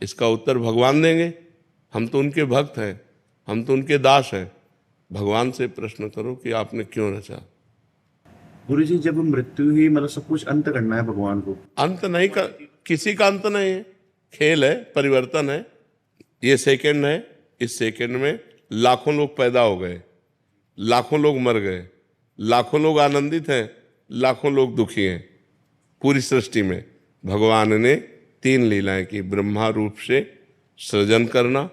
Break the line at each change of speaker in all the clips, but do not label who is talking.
इसका उत्तर भगवान देंगे। हम तो उनके भक्त हैं, हम तो उनके दास हैं। भगवान से प्रश्न करो कि आपने क्यों रचा।
गुरु जी, जब मृत्यु ही मतलब सब कुछ अंत करना है भगवान को।
अंत नहीं कर, किसी का अंत नहीं है, खेल है, परिवर्तन है। ये सेकंड है, इस सेकंड में लाखों लोग पैदा हो गए, लाखों लोग मर गए, लाखों लोग आनंदित हैं, लाखों लोग दुखी हैं। पूरी सृष्टि में भगवान ने तीन लीलाएं की, ब्रह्मा रूप से सृजन करना,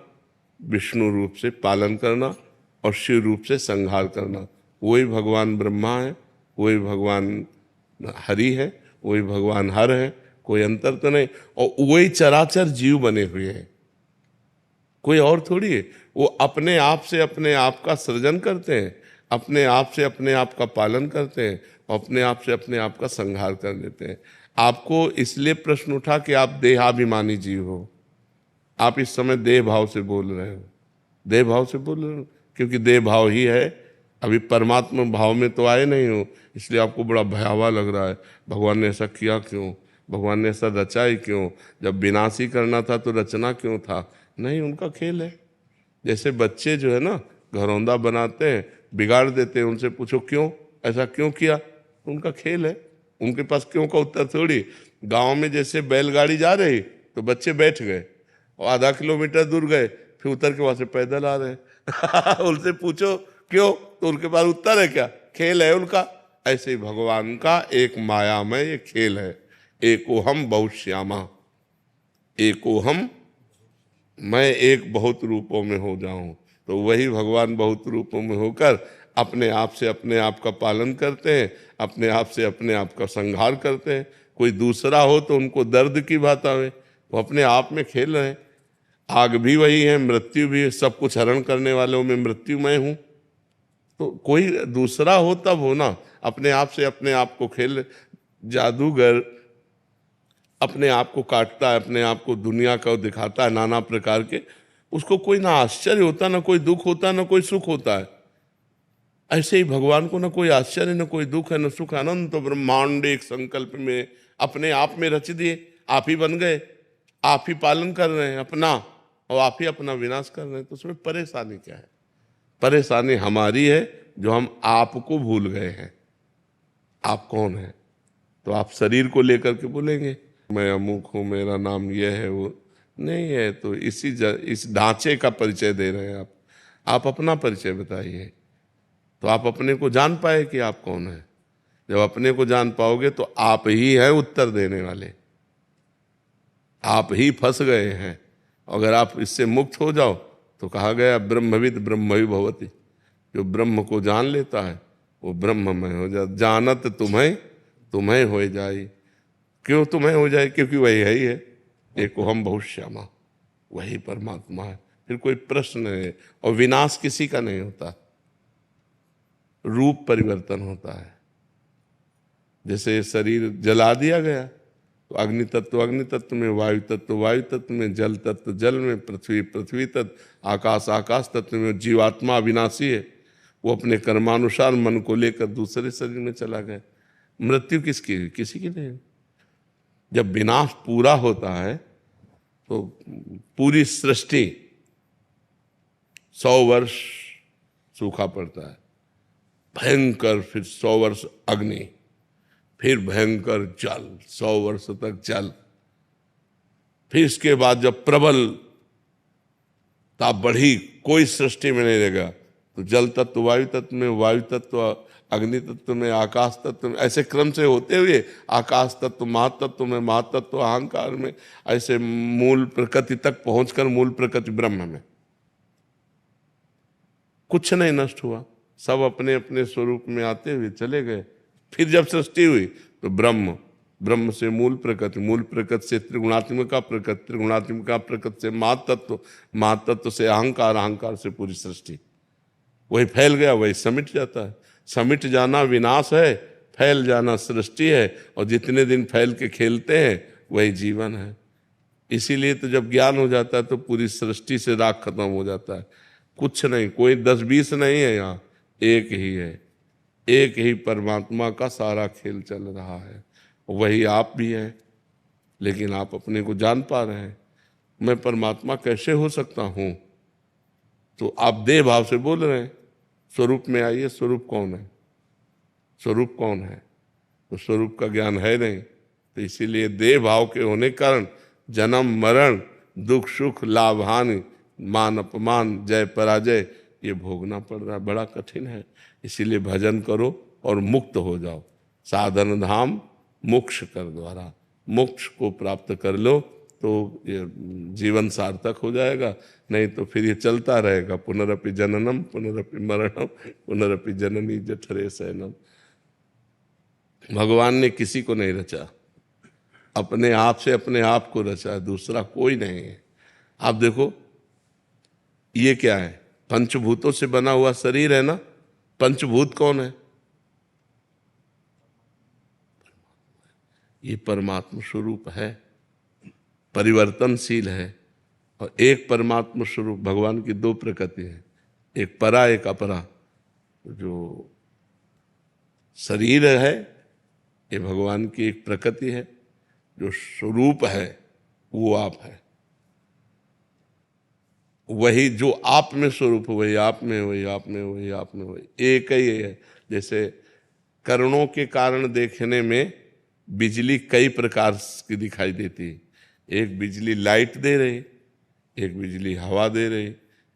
विष्णु रूप से पालन करना और शिव रूप से संहार करना। वही भगवान ब्रह्मा है, वही भगवान हरि है, वही भगवान हर है, कोई अंतर तो नहीं। और वही चराचर जीव बने हुए हैं, कोई और थोड़ी है। वो अपने आप से अपने आप का सृजन करते हैं, अपने आप से अपने आप का पालन करते हैं और अपने आप से अपने आप का संहार कर देते हैं। आपको इसलिए प्रश्न उठा कि आप देहाभिमानी जीव हो। आप इस समय देह भाव से बोल रहे हो, देह भाव से बोल रहे हो, क्योंकि देह भाव ही है। अभी परमात्मा भाव में तो आए नहीं हो, इसलिए आपको बड़ा भयावह लग रहा है। भगवान ने ऐसा किया क्यों, भगवान ने ऐसा रचा ही क्यों, जब विनाशी करना था तो रचना क्यों था। नहीं, उनका खेल है। जैसे बच्चे जो है ना घरौंदा बनाते हैं, बिगाड़ देते हैं, उनसे पूछो क्यों, ऐसा क्यों किया, उनका खेल है। उनके पास क्यों का उत्तर थोड़ी। गांव में जैसे बैलगाड़ी जा रही तो बच्चे बैठ गए और आधा किलोमीटर दूर गए, फिर उतर के वहां से पैदल आ रहे हैं। उनसे पूछो क्यों, तो उनके पास उत्तर है क्या, खेल है उनका। ऐसे ही भगवान का एक मायामय ये खेल है। एको हम बहुश्यामा, एको हम, मैं एक बहुत रूपों में हो जाऊं। तो वही भगवान बहुत रूपों में होकर अपने आप से अपने आप का पालन करते हैं, अपने आप से अपने आप का संहार करते हैं। कोई दूसरा हो तो उनको दर्द की बात आवे, वो अपने आप में खेल रहे हैं। आग भी वही है, मृत्यु भी है, सब कुछ हरण करने वालों में मृत्यु मैं हूं। तो कोई दूसरा हो तब हो ना, अपने आप से अपने आप को खेल। जादूगर अपने आप को काटता है, अपने आप को दुनिया का दिखाता है नाना प्रकार के, उसको कोई ना आश्चर्य होता, ना कोई दुख होता, ना कोई सुख होता है। ऐसे ही भगवान को ना कोई आश्चर्य, ना कोई दुख है, ना सुख। अनंत ब्रह्मांड एक संकल्प में अपने आप में रच दिए, आप ही बन गए, आप ही पालन कर रहे हैं अपना, और आप ही अपना विनाश कर रहे हैं। तो उसमें परेशानी क्या है। परेशानी हमारी है जो हम आपको भूल गए हैं। आप कौन है, तो आप शरीर को लेकर के बोलेंगे मैं अमुक हूं, मेरा नाम यह है, वो नहीं है। तो इस ढांचे का परिचय दे रहे हैं आप अपना परिचय बताइए, तो आप अपने को जान पाए कि आप कौन है। जब अपने को जान पाओगे तो आप ही हैं उत्तर देने वाले, आप ही फंस गए हैं। अगर आप इससे मुक्त हो जाओ तो कहा गया ब्रह्मविद ब्रह्मवि भवति, जो ब्रह्म को जान लेता है वो ब्रह्ममय हो जाता। जानत तुम्हें तुम्हें हो जाए। क्यों तुम्हें हो जाए, क्योंकि वही है ही है, एको हम बहुश्यामा, वही परमात्मा है। फिर कोई प्रश्न नहीं। और विनाश किसी का नहीं होता, रूप परिवर्तन होता है। जैसे शरीर जला दिया गया तो अग्नि तत्व में, वायु तत्व वायु तत्व में, जल तत्व जल में, पृथ्वी पृथ्वी तत्व, आकाश आकाश तत्व में। जीवात्मा अविनाशी है, वो अपने कर्मानुसार मन को लेकर दूसरे शरीर में चला गया। मृत्यु किसकी, किसी की नहीं। जब विनाश पूरा होता है तो पूरी सृष्टि 100 वर्ष सूखा पड़ता है, भयंकर, फिर 100 वर्ष अग्नि, फिर भयंकर जल, 100 वर्ष तक जल। फिर इसके बाद जब प्रबल ताप बढ़ी, कोई सृष्टि में नहीं रहेगा, तो जल तत्व वायु तत्व में, वायु तत्व अग्नि तत्व में, आकाश तत्व में, ऐसे क्रम से होते हुए आकाश तत्व महातत्व में, महातत्व अहंकार में, ऐसे मूल प्रकृति तक पहुंचकर मूल प्रकृति ब्रह्म में कुछ नहीं नष्ट हुआ। सब अपने अपने स्वरूप में आते हुए चले गए। फिर जब सृष्टि हुई तो ब्रह्म, ब्रह्म से मूल प्रकृति, मूल प्रकृति से त्रिगुणात्मिका प्रकृति, त्रिगुणात्मिका प्रकृति से महातत्व, महातत्व से अहंकार, अहंकार से पूरी सृष्टि। वही फैल गया, वही समिट जाता है। समिट जाना विनाश है, फैल जाना सृष्टि है। और जितने दिन फैल के खेलते हैं वही जीवन है। इसीलिए तो जब ज्ञान हो जाता है तो पूरी सृष्टि से राग खत्म हो जाता है। कुछ नहीं, कोई 10-20 नहीं है यहाँ, एक ही है। एक ही परमात्मा का सारा खेल चल रहा है, वही आप भी है। लेकिन आप अपने को जान पा रहे हैं। मैं परमात्मा कैसे हो सकता हूं? तो आप देह भाव से बोल रहे हैं, स्वरूप में आइए, स्वरूप कौन है? स्वरूप कौन है? तो स्वरूप का ज्ञान है नहीं, तो इसीलिए देह भाव के होने के कारण जन्म मरण, दुख सुख, लाभ हानि, मान अपमान, जय पराजय ये भोगना पड़ रहा है, बड़ा कठिन है। इसीलिए भजन करो और मुक्त हो जाओ। साधन धाम मोक्ष कर द्वारा, मोक्ष को प्राप्त कर लो तो ये जीवन सार्थक हो जाएगा। नहीं तो फिर ये चलता रहेगा, पुनरपि जननम पुनरपि मरणम पुनरपि जननी जठरे शयनम। भगवान ने किसी को नहीं रचा, अपने आप से अपने आप को रचा है, दूसरा कोई नहीं है। आप देखो ये क्या है? पंचभूतों से बना हुआ शरीर है ना। पंचभूत कौन है? ये परमात्मा स्वरूप है, परिवर्तनशील है। और एक परमात्मा स्वरूप भगवान की दो प्रकृति है, एक परा एक अपरा। जो शरीर है ये भगवान की एक प्रकृति है, जो स्वरूप है वो आप है। वही जो आप में स्वरूप, वही आप में, वही आप में, वही आप में, वही एक ही है। जैसे करणों के कारण देखने में बिजली कई प्रकार की दिखाई देती है। एक बिजली लाइट दे रही, एक बिजली हवा दे रही,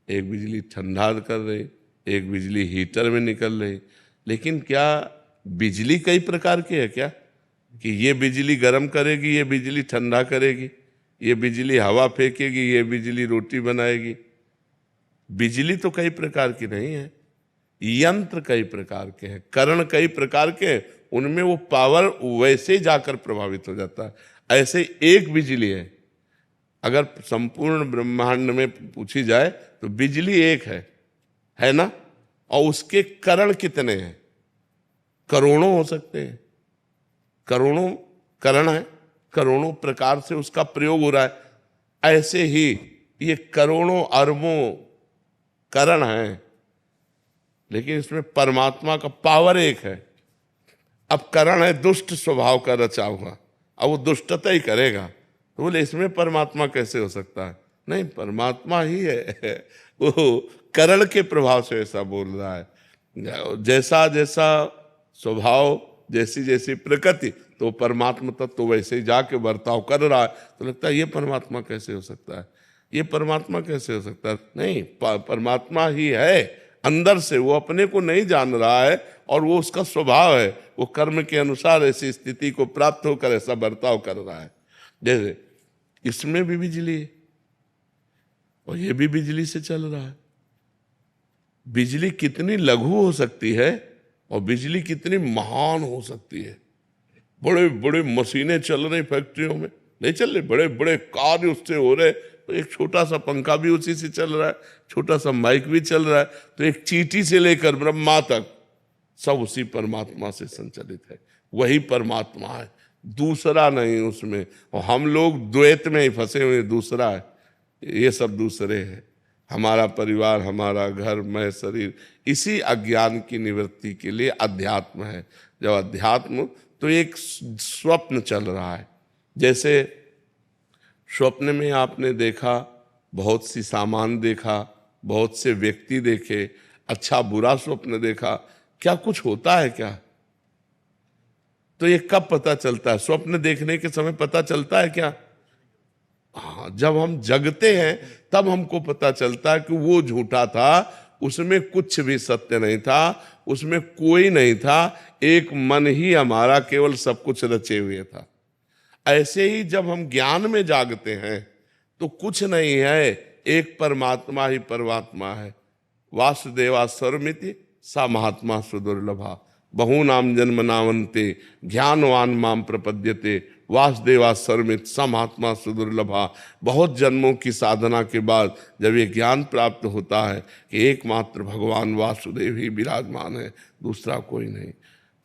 एक बिजली ठंडा कर रही, एक बिजली हीटर में निकल रही। लेकिन क्या बिजली कई प्रकार की है क्या? कि ये बिजली गर्म करेगी, ये बिजली ठंडा करेगी, ये बिजली हवा फेंकेगी, ये बिजली रोटी बनाएगी। बिजली तो कई प्रकार की नहीं है, यंत्र कई प्रकार के हैं, करण कई प्रकार के हैं, उनमें वो पावर वैसे जाकर प्रभावित हो जाता है। ऐसे एक बिजली है। अगर संपूर्ण ब्रह्मांड में पूछी जाए तो बिजली एक है ना? और उसके करण कितने हैं? करोड़ों हो सकते हैं, करोड़ों करण है, करोड़ों प्रकार से उसका प्रयोग हो रहा है। ऐसे ही ये करोड़ों अरबों करण हैं, लेकिन इसमें परमात्मा का पावर एक है। अब करण है दुष्ट स्वभाव का रचा हुआ, अब वो दुष्टता ही करेगा, तो बोले इसमें परमात्मा कैसे हो सकता है? नहीं, परमात्मा ही है। वो करण के प्रभाव से ऐसा बोल रहा है। जैसा जैसा स्वभाव, जैसी जैसी प्रकृति, तो परमात्मा तत्व तो वैसे ही जाके बर्ताव कर रहा है। तो लगता है ये परमात्मा कैसे हो सकता है? ये परमात्मा कैसे हो सकता है? नहीं, परमात्मा ही है अंदर से, वो अपने को नहीं जान रहा है और वो उसका स्वभाव है। वो कर्म के अनुसार ऐसी स्थिति को प्राप्त होकर ऐसा बर्ताव कर रहा है। जैसे इसमें भी बिजली है और ये भी बिजली से चल रहा है। बिजली कितनी लघु हो सकती है और बिजली कितनी महान हो सकती है। बड़े बड़े मशीनें चल रही फैक्ट्रियों में, नहीं चल रहे, बड़े बड़े कार्य उससे हो रहे, तो एक छोटा सा पंखा भी उसी से चल रहा है, छोटा सा माइक भी चल रहा है। तो एक चींटी से लेकर ब्रह्मा तक सब उसी परमात्मा से संचालित है। वही परमात्मा है, दूसरा नहीं उसमें। और हम लोग द्वैत में ही फंसे हुए, दूसरा है, ये सब दूसरे हैं। हमारा परिवार, हमारा घर, मैं, शरीर, इसी अज्ञान की निवृत्ति के लिए अध्यात्म है। जब अध्यात्म, तो एक स्वप्न चल रहा है। जैसे स्वप्न में आपने देखा, बहुत सी सामान देखा, बहुत से व्यक्ति देखे, अच्छा बुरा स्वप्न देखा, क्या कुछ होता है क्या? तो ये कब पता चलता है? स्वप्न देखने के समय पता चलता है क्या? हाँ, जब हम जगते हैं तब हमको पता चलता है कि वो झूठा था, उसमें कुछ भी सत्य नहीं था, उसमें कोई नहीं था, एक मन ही हमारा केवल सब कुछ रचे हुए था। ऐसे ही जब हम ज्ञान में जागते हैं तो कुछ नहीं है, एक परमात्मा ही परमात्मा है। वासुदेवा सर्वमिति सा महात्मा सुदुर्लभा, बहूनाम जन्म नावन्ते ज्ञानवान माम प्रपद्यते, वासुदेवा सर्वमित सा महात्मा सुदुर्लभा। बहुत जन्मों की साधना के बाद जब ये ज्ञान प्राप्त होता है कि एकमात्र भगवान वासुदेव ही विराजमान है, दूसरा कोई नहीं,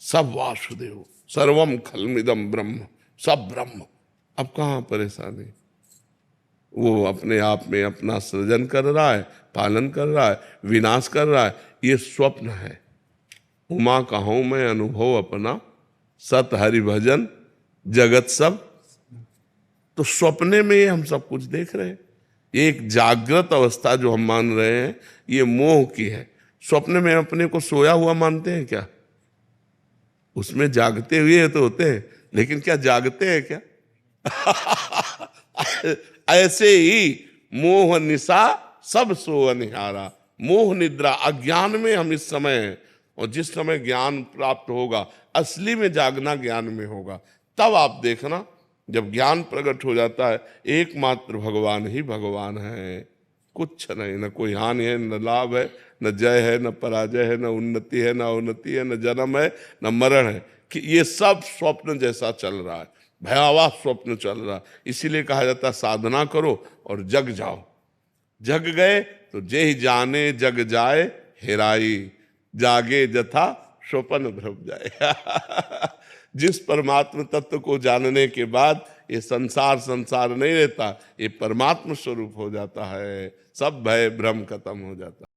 सब वासुदेव, सर्वम खलमिदम ब्रह्म, सब ब्रह्म। अब कहाँ परेशानी? वो अपने आप में अपना सृजन कर रहा है, पालन कर रहा है, विनाश कर रहा है। ये स्वप्न है। उमा कहूँ मैं अनुभव अपना, सत हरि भजन जगत सब। तो स्वप्ने में हम सब कुछ देख रहे हैं। एक जागृत अवस्था जो हम मान रहे हैं ये मोह की है। स्वप्न में अपने को सोया हुआ मानते हैं क्या? उसमें जागते हुए तो होते हैं, लेकिन क्या जागते हैं क्या? ऐसे ही मोह निशा सब सो अनिहारा। मोह निद्रा, अज्ञान में हम इस समय हैं, और जिस समय ज्ञान प्राप्त होगा, असली में जागना ज्ञान में होगा, तब आप देखना जब ज्ञान प्रकट हो जाता है, एकमात्र भगवान ही भगवान है, कुछ नहीं, न कोई हानि है, न लाभ है, न जय है, न पराजय है, न उन्नति है, न अवनति है, न जन्म है, न मरण है, कि ये सब स्वप्न जैसा चल रहा है, भयावह स्वप्न चल रहा है। इसीलिए कहा जाता है साधना करो और जग जाओ। जग गए तो जे ही जाने जग जाए हेराई, जागे जथा स्वप्न भ्रम जाए। जिस परमात्म तत्व को जानने के बाद ये संसार संसार नहीं रहता, ये परमात्म स्वरूप हो जाता है, सब भय भ्रम खत्म हो जाता है।